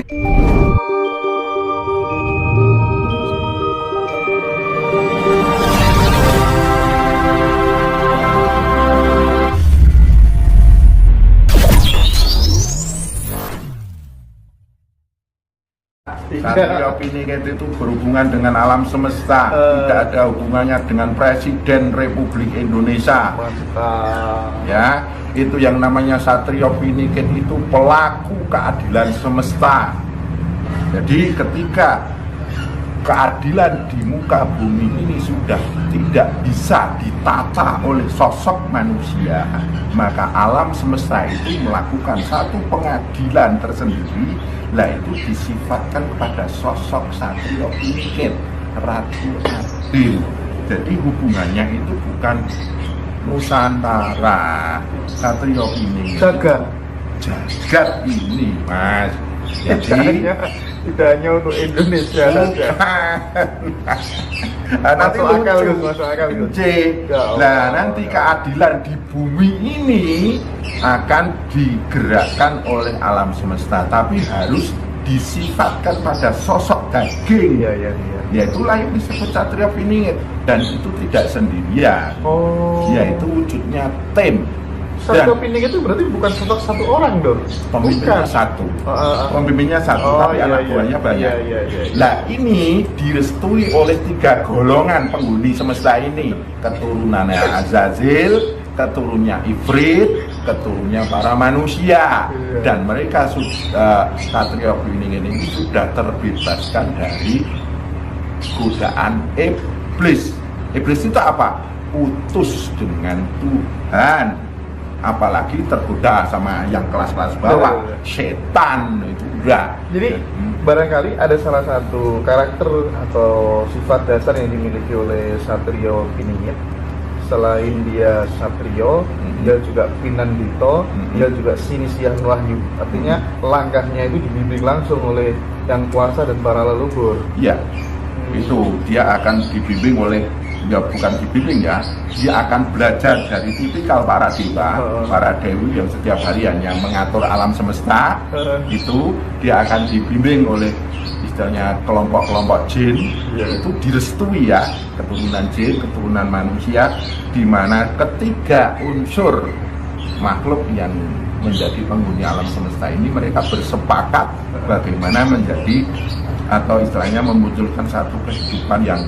Satrio Piningit itu berhubungan dengan alam semesta, tidak ada hubungannya dengan Presiden Republik Indonesia. Ya, itu yang namanya Satrio Piningit itu pelaku keadilan semesta. Jadi ketika keadilan di muka bumi ini sudah tidak bisa ditata oleh sosok manusia, maka alam semesta itu melakukan satu pengadilan tersendiri, itu disifatkan kepada sosok Satrio Piningit, Ratu Adil. Jadi hubungannya itu bukan Nusantara, Satrio Piningit jagat ini, Mas. Jadi tidak hanya untuk Indonesia saja. Nanti masuk akal. Nah, nanti keadilan di bumi ini akan digerakkan oleh alam semesta, tapi harus disifatkan pada sosok daging. Ya itulah yang disebut Satrio Piningit, dan itu tidak sendirian. Yaitu wujudnya tim. Satrio Piningit itu berarti bukan satu orang dong? Pemimpinnya satu. Pemimpinnya satu, tapi anak buahnya banyak. Nah, ini direstui oleh 3 golongan penghuni semesta ini. Keturunannya Azazil, keturunnya Ifrit, keturunnya para manusia. Dan mereka Satrio Piningit ini sudah terbebaskan dari godaan iblis. Iblis itu apa? Putus dengan Tuhan. Apalagi tergoda sama yang kelas-kelas bawah, setan itu udah. Jadi barangkali ada salah satu karakter atau sifat dasar yang dimiliki oleh Satrio Piningit. Selain dia Satrio, dia juga Pinandito, dia juga Sinisian Wahyu. Artinya langkahnya itu dibimbing langsung oleh yang kuasa dan para leluhur. Iya, itu dia akan dibimbing oleh, ya bukan dibimbing ya, dia akan belajar dari tipikal para dewa, para dewi yang setiap hari hanya mengatur alam semesta. Itu dia akan dibimbing oleh istilahnya kelompok-kelompok jin, yaitu direstui ya, keturunan jin, keturunan manusia, di mana ketiga unsur makhluk yang menjadi penghuni alam semesta ini mereka bersepakat bagaimana menjadi atau istilahnya memunculkan satu kehidupan yang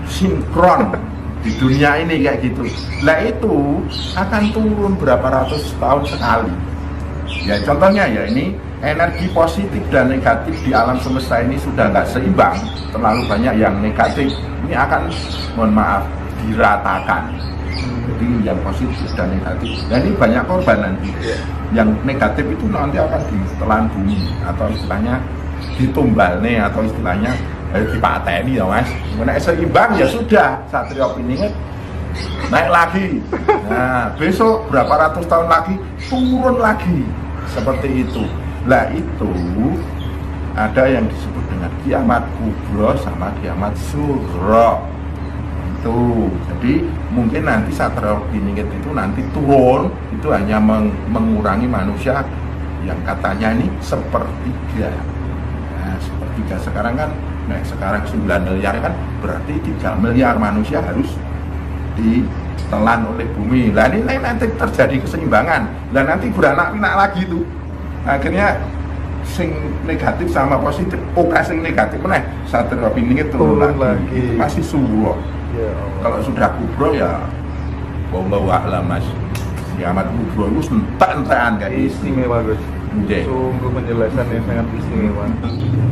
sinkron di dunia ini kayak gitu. Nah itu akan turun berapa ratus tahun sekali. Ya contohnya ya ini energi positif dan negatif di alam semesta ini sudah nggak seimbang, terlalu banyak yang negatif. Ini akan, mohon maaf, diratakan. Jadi yang positif dan negatif. Dan ini banyak korban nanti. Yang negatif itu nanti akan ditelan bumi atau istilahnya ditumbal nih, atau istilahnya dipateni ya Mas. Menaik seimbang ya sudah, Satrio Piningit naik lagi. Nah besok berapa ratus tahun lagi turun lagi seperti itu. Lah itu ada yang disebut dengan kiamat kubro sama kiamat suro. Itu jadi mungkin nanti Satrio Piningit itu nanti turun itu hanya mengurangi manusia yang katanya ini sepertiga. Nah, sepertiga sekarang kan, nah sekarang 9 miliar kan berarti 3 miliar manusia harus ditelan oleh bumi. Lah ini nanti terjadi keseimbangan. Lah nanti beranak pinak lagi tuh. Akhirnya sing negatif sama positif, sing negatif meneh Satrio Piningit turun lagi. Itu masih suwo. Ya, kalau sudah kubro ya wallahu a'lam Mas. Kiamat kubro itu entek-entekan kayak istimewa Gus. Sungguh penjelasan yang sangat istimewa.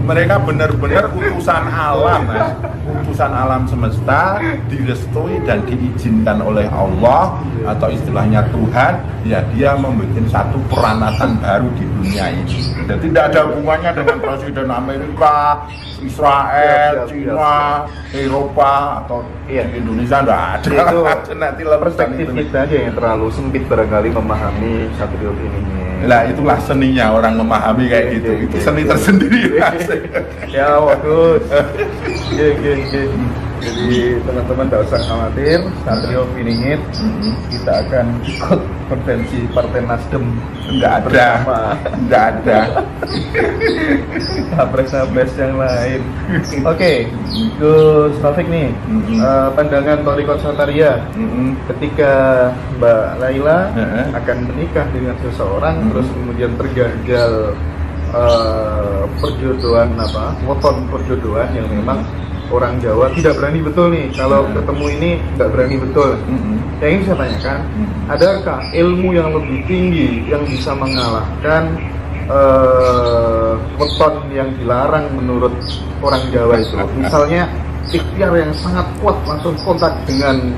Mereka benar-benar utusan alam, Mas. Utusan alam semesta, direstui dan diizinkan oleh Allah atau istilahnya Tuhan. Ya dia membuat satu peranatan baru di dunia ini. Dan tidak ada hubungannya dengan Presiden Amerika, Israel, Cina, Eropa atau Indonesia, enggak ada. Itu nanti perspektif kita aja yang terlalu sempit barangkali memahami Satrio Piningit. Lah itulah seninya orang memahami kayak gitu. Itu seni tersendiri. Ya bagus. Jadi teman-teman tidak usah khawatir, Satrio Piningit kita akan ikut konvensi Partai Nasdem. Enggak ada. capres-capres yang lain. Oke, Gus Taufik nih, pandangan Thoriqot Satariyah ketika Mbak Laila akan menikah dengan seseorang, terus kemudian tergagal perjodohan weton perjodohan yang memang orang Jawa tidak berani betul nih, kalau ketemu ini nggak berani betul. Yang ingin saya tanyakan, adakah ilmu yang lebih tinggi yang bisa mengalahkan weton yang dilarang menurut orang Jawa itu? Misalnya ikhtiar yang sangat kuat langsung kontak dengan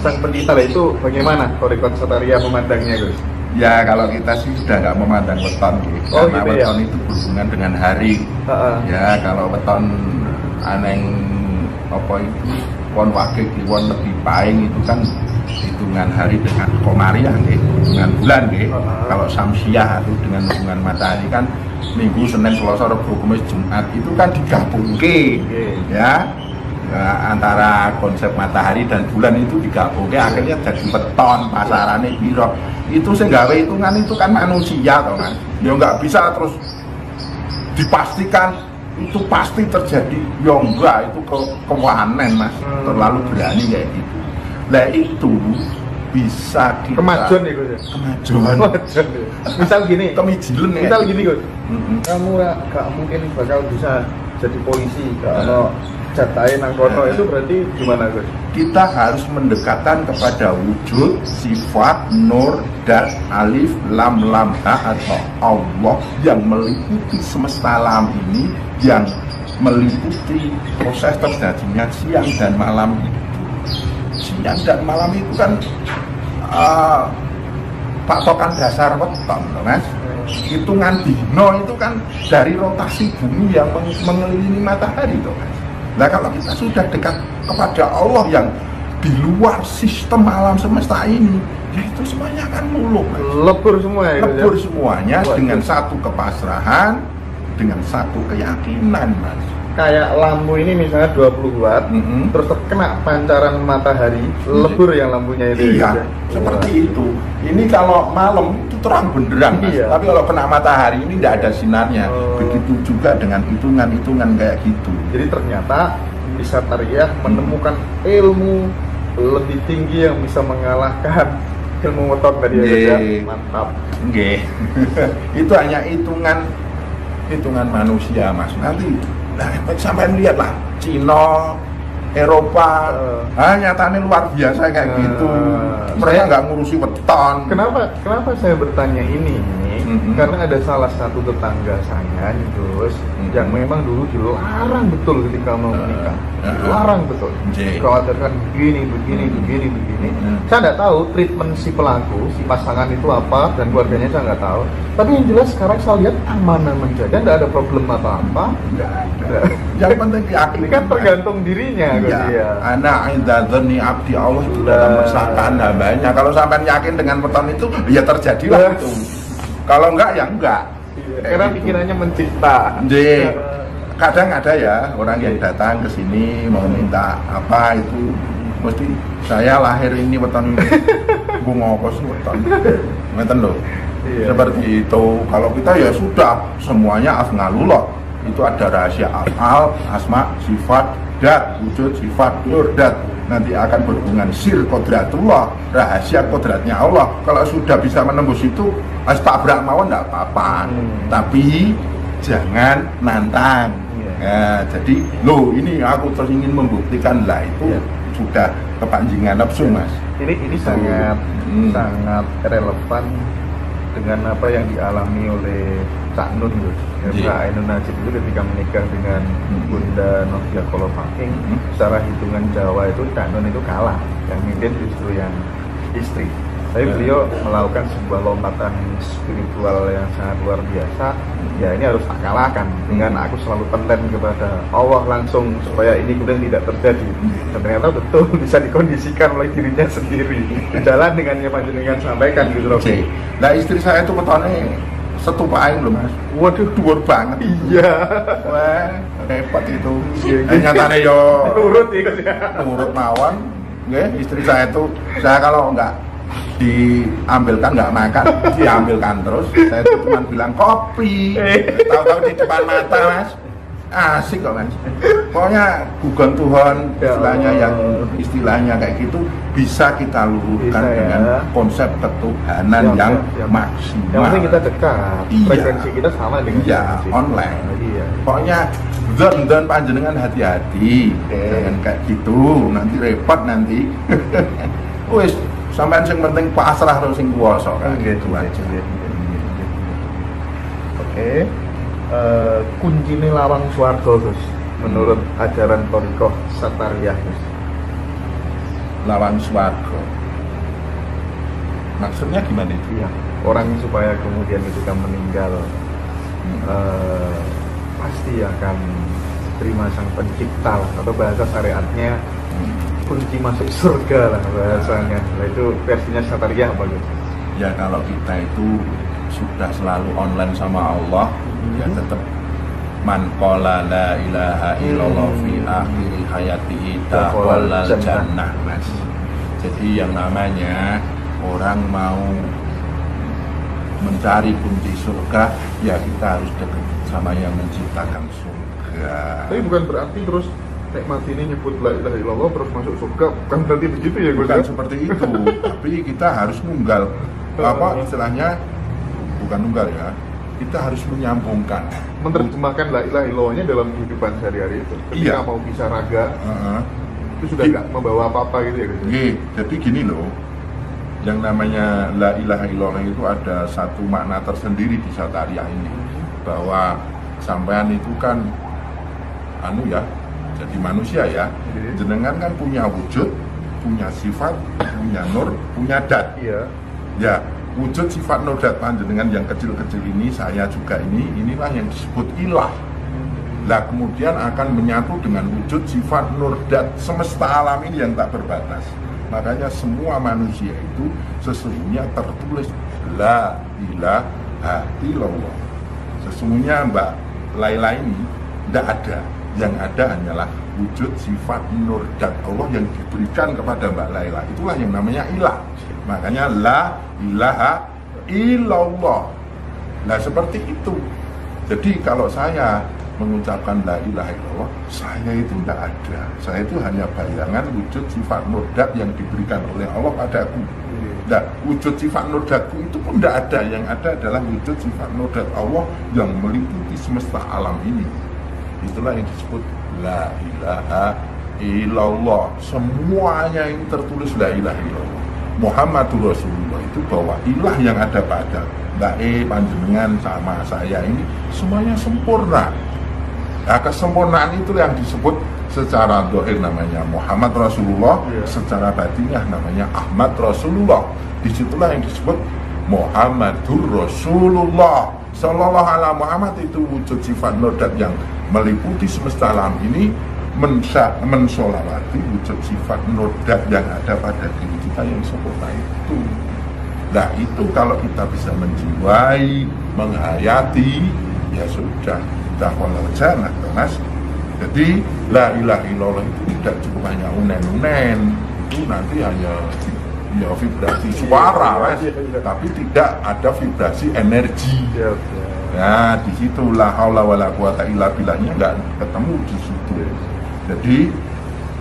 sang pendeta itu, bagaimana Thoriqot Satariyah memandangnya, Gus? Ya kalau kita sih sudah nggak memandang weton gitu. Karena gitu weton ya? itu berhubungan dengan hari. Ya kalau weton aneng apa itu pon wakil kliwon lebih paing itu kan hitungan hari dengan komariah dengan bulan kalau samsiah itu dengan hubungan matahari kan Minggu, Senin, Selasa, Rabu, Kamis, Jumat itu kan digabungke ya. Nah, antara konsep matahari dan bulan itu digabungke akhirnya jadi weton pasarane piro. Itu sing gawe hitungan itu kan manusia toh Mas. Ya nggak bisa terus dipastikan itu pasti terjadi. Ya enggak, itu kewanen Mas. Terlalu berani kayak gitu. Lah itu bisa kita Kemajuan ya, Gus? Kemajuan. Misal gini, Kemijilen ya. misal gini, Gus. Kamu gak mungkin bakal bisa jadi polisi kalau jatahe nang kono, itu berarti gimana, Gus? Kita harus mendekatkan kepada wujud, sifat, nur, dan alif, lam, ha atau Allah yang meliputi semesta alam ini, yang meliputi proses terjadinya siang dan malam itu. Siang dan malam itu kan patokan dasar weton, Mas. Hitungan dino itu kan dari rotasi bumi yang mengelilingi matahari, Mas. Nah kalau kita sudah dekat kepada Allah yang di luar sistem alam semesta ini, ya itu semuanya akan muluk, Mas. Lebur semua ya? Lebur semuanya dengan satu kepasrahan, dengan satu keyakinan, Mas. Kayak lampu ini misalnya 20 watt, terus terkena pancaran matahari, lebur yang lampunya itu. Iya, seperti itu. Ini kalau malam itu terang benderang, Mas. Tapi kalau kena matahari ini tidak ada sinarnya. Begitu juga dengan hitungan-hitungan kayak gitu. Jadi ternyata di Satariyah menemukan ilmu lebih tinggi yang bisa mengalahkan ilmu weton tadi ya. Mantap. Nggih. Itu hanya hitungan manusia, Mas. Nanti sampai lihatlah Cina, Eropa, nyatanya luar biasa kayak gitu. Mereka nggak ngurusi weton. Kenapa saya bertanya ini? Karena ada salah satu tetangga saya, Gus, yang memang dulu dilarang betul ketika mau menikah. Dilarang betul. Dikhawatirkan begini. Saya nggak tahu treatment si pelaku, si pasangan itu apa, dan keluarganya saya nggak tahu. Tapi yang jelas sekarang saya lihat aman-aman saja, nggak ada problem apa-apa. Yang penting yakin. Ini kan tergantung dirinya, Gus. Iya. Anak indadzani abdi, Allah itu dalam persakaan hambanya. Kalau sampai yakin dengan weton itu, ya terjadilah itu. Kalau enggak ya enggak. Karena pikirannya mencipta. Kadang ada ya orang yang datang ke sini mau minta apa itu, mesti saya lahir ini weton bu ngopos weton. Ngeten lho. Seperti itu. Kalau kita ya sudah semuanya afnalullah. Itu ada rahasia afal, asma, sifat, dat, wujud, sifat, nur, dat. Nanti akan berhubungan sir kodratullah, rahasia kodratnya Allah. Kalau sudah bisa menembus itu, astabrak mawon enggak apa-apa. Tapi jangan nantang. Ya, jadi ini aku terus ingin membuktikan lah itu sudah kepanjingan nafsu, Mas. Ini sangat relevan dengan apa yang dialami oleh Cak Nun, Cak Ainun Najib itu ketika menikah dengan Bunda Novia Kolopaking. Secara hitungan Jawa itu Cak Nun itu kalah, yang mimpin justru yang istri. Tapi beliau melakukan sebuah lompatan spiritual yang sangat luar biasa. Ya ini harus tak kalahkan dengan aku selalu tenten kepada Allah langsung supaya ini kemudian tidak terjadi. Dan ternyata betul bisa dikondisikan oleh dirinya sendiri. Jalan dengan yang panjenengan sampaikan gitu loh. Nah istri saya itu petone setupain loh, Mas. Waduh, dhuwur banget. Iya. Wah, repot itu. Nyatane yo nurut ya. Nurut mawon. Nggih, istri saya itu, saya kalau enggak diambilkan nggak makan, diambilkan terus. Saya tuh cuma bilang kopi, tahu-tahu di depan mata mas, asik kok mas. Pokoknya gugon Tuhan istilahnya yang istilahnya kayak gitu bisa kita luruhkan Bisa, ya. dengan konsep ketuhanan yang maksimal. Yang penting kita dekat, Iya. frekuensi kita sama dengan Iya, frekuensi. online. Iya. Pokoknya dan panjenengan hati-hati, jangan kayak gitu, nanti repot nanti. Wis, sampean sing penting pasrah terus sing kuwasa kan gitu aja. Oke. Kuncine lawang swarga Gus menurut ajaran Thariqah Satariyah Gus. Lawan swarga. Maksudnya gimana itu? Iya. Orang supaya kemudian ketika meninggal pasti akan terima sang pencipta lah, atau bahasa syariatnya kunci masuk surga lah bahasanya. Nah, itu versinya Satariyah apa Gus? Ya kalau kita itu sudah selalu online sama Allah, ya tetap man qala la ilaha illallah fi akhir hayatihi taqallal jannah mas. Jadi yang namanya orang mau mencari kunci surga, ya kita harus dekat sama yang menciptakan surga. Tapi bukan berarti terus nek mati ini nyebut la ilaha illallah terus masuk surga, bukan berarti begitu ya Gus? Bukan seperti itu, tapi kita harus nunggal apa istilahnya, bukan nunggal ya, kita harus menyambungkan, Menerjemahkan la ilaha illallahnya dalam kehidupan sehari-hari itu. Ketika Iya. mau bisa raga, itu sudah Iya. nggak membawa apa-apa gitu ya Gus? Jadi gini loh, yang namanya la ilaha illallah itu ada satu makna tersendiri di Satariyah ini, bahwa sampean itu kan ya, jadi manusia ya, jenengan kan punya wujud, punya sifat, punya nur, punya dat. Iya. Ya, wujud sifat nur dat panjenengan yang kecil-kecil ini, saya juga inilah yang disebut ilah. Lah kemudian akan menyatu dengan wujud sifat nur dat semesta alam ini yang tak berbatas. Makanya semua manusia itu sesungguhnya tertulis la ilaha illallah. Sesungguhnya Mbak Laila ini tidak ada. Yang ada hanyalah wujud sifat nur dat Allah yang diberikan kepada Mbak Laila. Itulah yang namanya ilah. Makanya la ilaha illallah. Nah seperti itu. Jadi kalau saya mengucapkan la ilaha illallah, saya itu tidak ada. Saya itu hanya bayangan wujud sifat nur dat yang diberikan oleh Allah padaku. Nah, wujud sifat nur datku itu pun tidak ada. Yang ada adalah wujud sifat nur dat Allah yang meliputi semesta alam ini. Itulah yang disebut la ilaha illallah. Semuanya ini tertulis la ilaha illallah. Muhammadur Rasulullah itu bahwa ilah yang ada pada Mbak panjenengan sama saya ini semuanya sempurna. Nah, kesempurnaan itu yang disebut secara dohir namanya Muhammad Rasulullah, secara batinnya namanya Ahmad Rasulullah. Disitulah yang disebut Muhammadur Rasulullah Sallallahu Alaihi Muhammad, itu wujud sifat nodat yang meliputi semesta alam ini, mensolawati wujud sifat nodat yang ada pada diri kita yang sempurna itu. Nah itu kalau kita bisa menjiwai, menghayati, ya sudah, kita kolal jannah, mas. Jadi la ilaha illallah itu tidak cukup hanya unen-unen, itu nanti hanya ya vibrasi suara, mas, tapi tidak ada vibrasi energi. Nah di situ la haula wala quwata illa billahnya nggak ketemu di situ. Jadi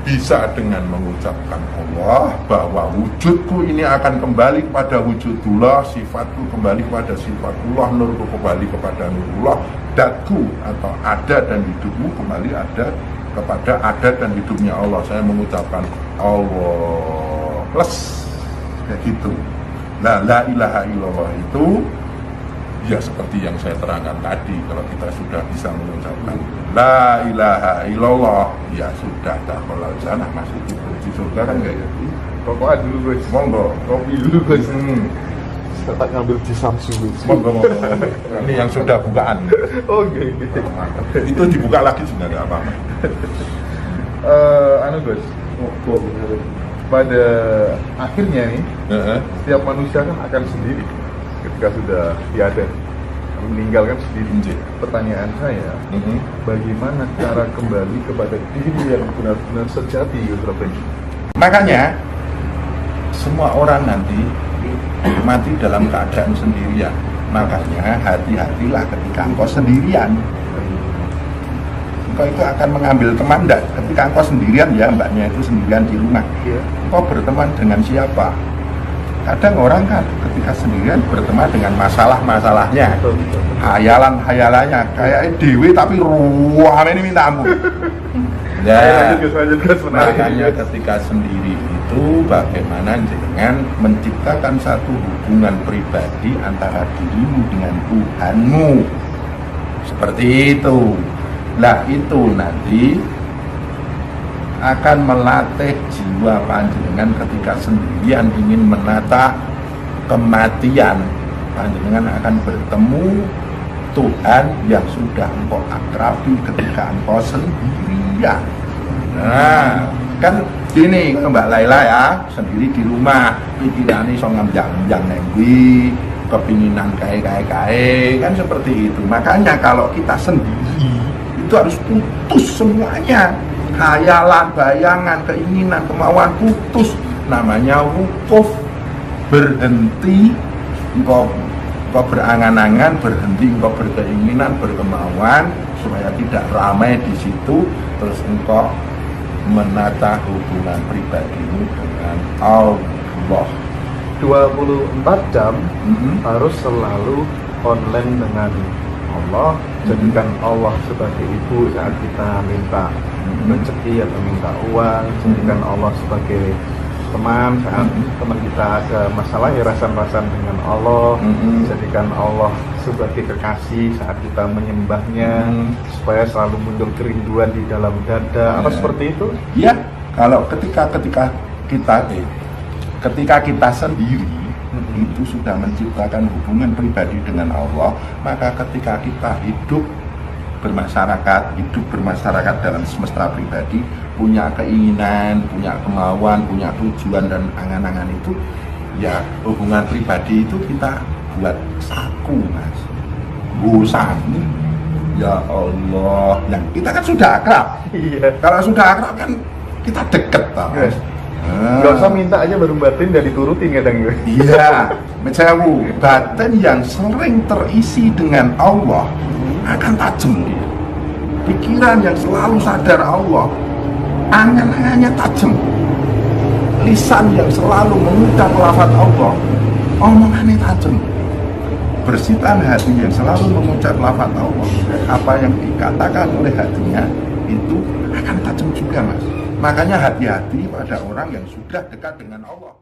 bisa dengan mengucapkan Allah bahwa wujudku ini akan kembali kepada wujudullah, sifatku kembali kepada sifatullah, nurku kembali kepada nurullah, datku atau ada dan hidupmu kembali ada kepada ada dan hidupnya Allah. Saya mengucapkan Allah plus kayak gitu. Nah la ilaha illallah itu ya seperti yang saya terangkan tadi, kalau kita sudah bisa mengucapkan la ilaha illallah, ya sudah dakhalal jannah, masuk di surga kan kayak gitu. Rokok dulu guys, Monggo, kopi dulu guys. Saya ngambil di Samsu. Monggo. Ini yang sudah bukaan. Oke. Itu dibuka lagi sudah nggak apa-apa. Anu guys, pada akhirnya nih, setiap manusia kan akan sendiri ketika sudah tiada, meninggalkan sendiri. Pertanyaan saya, bagaimana cara kembali kepada diri yang benar-benar sejati, Gus Robin? Makanya semua orang nanti mati dalam keadaan sendirian. Makanya hati-hatilah ketika engkau sendirian. Engkau itu akan mengambil teman enggak? Ketika engkau sendirian, ya mbaknya itu sendirian di rumah, engkau berteman dengan siapa? Kadang orang kan ketika sendirian berteman dengan masalah-masalahnya, hayalan-hayalannya, kayak dewe tapi ruang ini minta ampun. Ya, makanya ketika sendiri itu bagaimana dengan menciptakan satu hubungan pribadi antara dirimu dengan Tuhanmu. Seperti itu. Nah itu nanti akan melatih jiwa panjenengan ketika sendirian ingin menata kematian. Panjenengan akan bertemu Tuhan yang sudah engkau akrabi ketika engkau sendirian. Nah, kan gini Mbak Laila ya, sendiri di rumah, pikirannya so ngamjang-ngamjang nengwi, kepinginan kae-kae, kan seperti itu. Makanya kalau kita sendiri itu harus putus semuanya. Khayalan, bayangan, keinginan, kemauan putus. Namanya wukuf, berhenti. Engkau berangan-angan, berhenti, engkau berkeinginan, berkemauan supaya tidak ramai di situ. Terus engkau menata hubungan pribadimu dengan Allah. 24 jam harus selalu online dengan Allah. Jadikan Allah sebagai ibu saat kita minta rezeki atau minta uang. Jadikan Allah sebagai teman saat teman kita ada masalah, ya rasan-rasan dengan Allah. Jadikan Allah sebagai kekasih saat kita menyembahnya, supaya selalu muncul kerinduan di dalam dada. Apa seperti itu? Ya, kalau ketika kita sendiri itu sudah menciptakan hubungan pribadi dengan Allah, maka ketika kita hidup bermasyarakat dalam semesta pribadi, punya keinginan, punya kemauan, punya tujuan dan angan-angan itu, ya hubungan pribadi itu kita buat saku, Mas. Bosan. Ya Allah, yang kita kan sudah akrab. Iya. Kalau sudah akrab kan kita deket, Mas. Gak usah minta aja baru batin dan diturutin kadang. Iya, mencewu. Batin yang sering terisi dengan Allah akan tajam dia. Pikiran yang selalu sadar Allah, angan-angannya tajam. Lisan yang selalu mengucap lafaz Allah, omongannya tajam. Bersihkan hati yang selalu mengucap lafaz Allah, apa yang dikatakan oleh hatinya itu akan tajam juga, Mas. Makanya hati-hati pada orang yang sudah dekat dengan Allah.